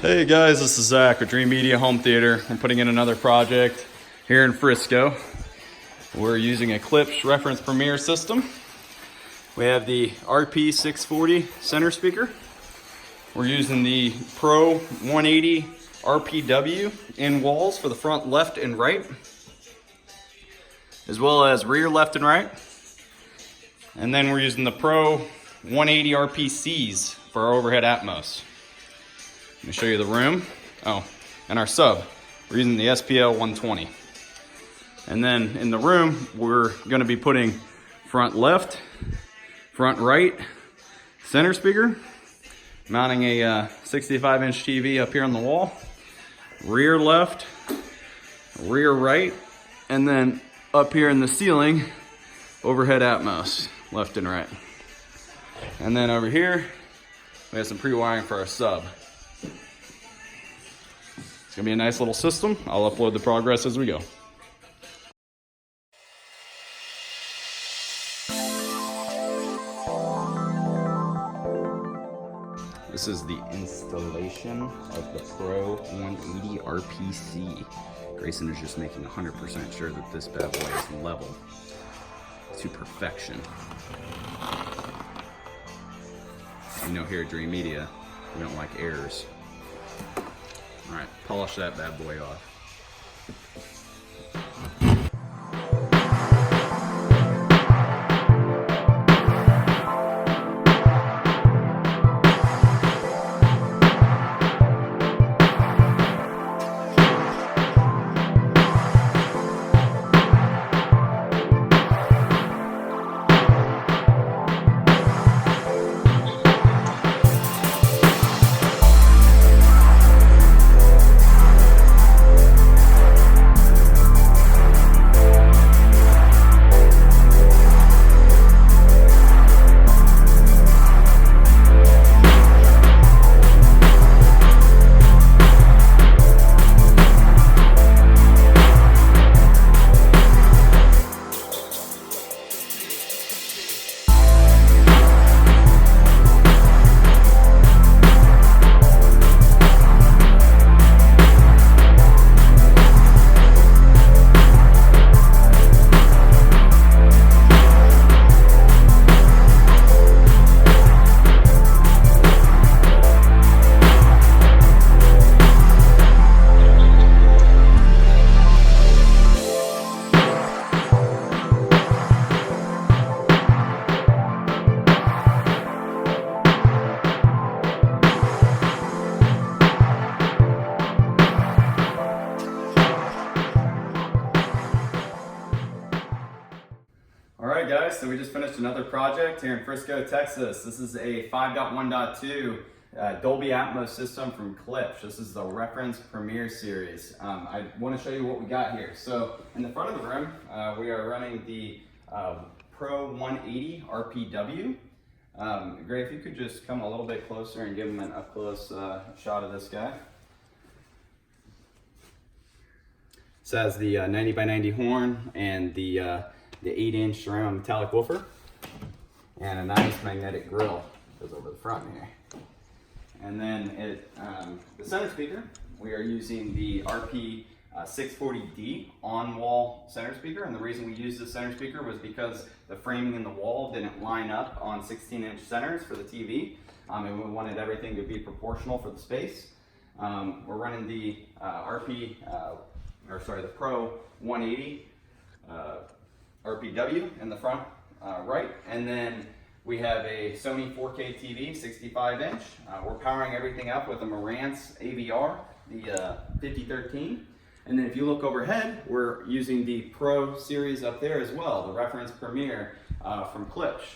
Hey guys, this is Zach with Dreamedia Home Theater. I'm putting in another project here in Frisco. We're using a Klipsch reference premiere system. We have the RP640 center speaker. We're using the Pro 180 RPW in walls for the front left and right, as well as rear left and right. And then we're using the Pro 180 RPCs for our overhead Atmos. Let me show you the room. Oh, and our sub. We're using the SPL 120. And then in the room, we're gonna be putting front left, front right, center speaker, mounting a 65-inch TV up here on the wall, rear left, rear right, and then up here in the ceiling, overhead Atmos, left and right. And then over here, we have some pre-wiring for our sub. It's gonna be a nice little system. I'll upload the progress as we go. This is the installation of the Pro 180 RPC. Grayson is just making 100% sure that this bad boy is level to perfection. You know, here at Dreamedia, we don't like errors. All right, polish that bad boy off. Alright guys, so we just finished another project here in Frisco, Texas. This is a 5.1.2 Dolby Atmos system from Klipsch. This is the Reference Premiere Series. I want to show you what we got here. So in the front of the room, we are running the Pro 180 RPW. Gray, if you could just come a little bit closer and give them an up-close shot of this guy. This has the 90 by 90 horn and the 8-inch ceramic metallic woofer, and a nice magnetic grill goes over the front here. And then the center speaker, we are using the RP640D on-wall center speaker, and the reason we used this center speaker was because the framing in the wall didn't line up on 16-inch centers for the TV, and we wanted everything to be proportional for the space. We're running the the Pro 180 RPW in the front right, and then we have a Sony 4K TV, 65-inch. We're powering everything up with a Marantz AVR, the 5013. And then if you look overhead, we're using the Pro series up there as well, the Reference Premiere from Klipsch.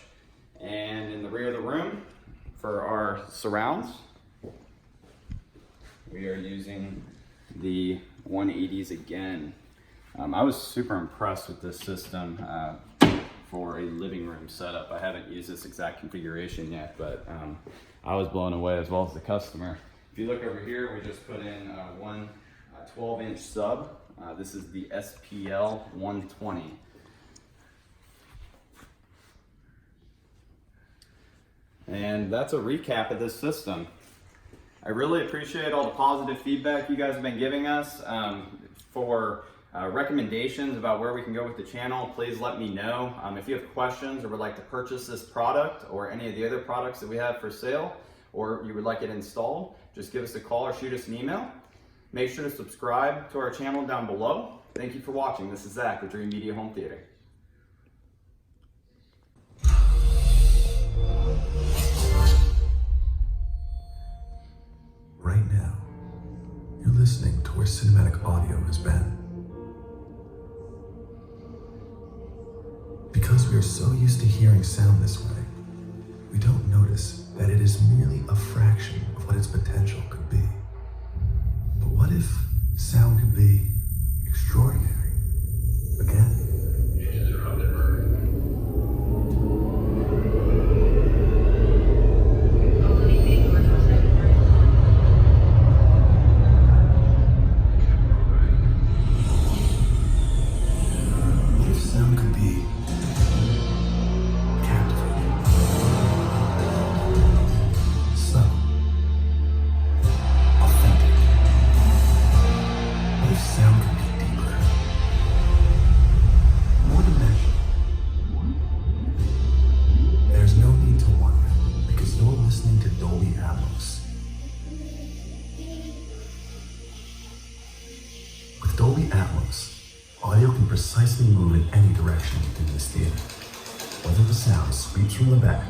And in the rear of the room, for our surrounds, we are using the 180s again. I was super impressed with this system for a living room setup. I haven't used this exact configuration yet, but I was blown away as well as the customer. If you look over here, we just put in one 12-inch sub. This is the SPL 120. And that's a recap of this system. I really appreciate all the positive feedback you guys have been giving us. For recommendations about where we can go with the channel, please let me know. If you have questions or would like to purchase this product or any of the other products that we have for sale, or you would like it installed, just give us a call or shoot us an email. Make sure to subscribe to our channel down below. Thank you for watching. This is Zach with Dreamedia Home Theater. Right now, you're listening to where cinematic audio has been. Because we are so used to hearing sound this way, we don't notice that it is merely a fraction of what its potential could be. But what if sound could be extraordinary? Again. What if sound could be captivating, subtle, authentic? What if sound could be deeper, more dimensional? There's no need to wonder, because you're listening to Dolby Atmos. With Dolby Atmos, audio can precisely move in any direction within this theater, whether the sound sweeps from the back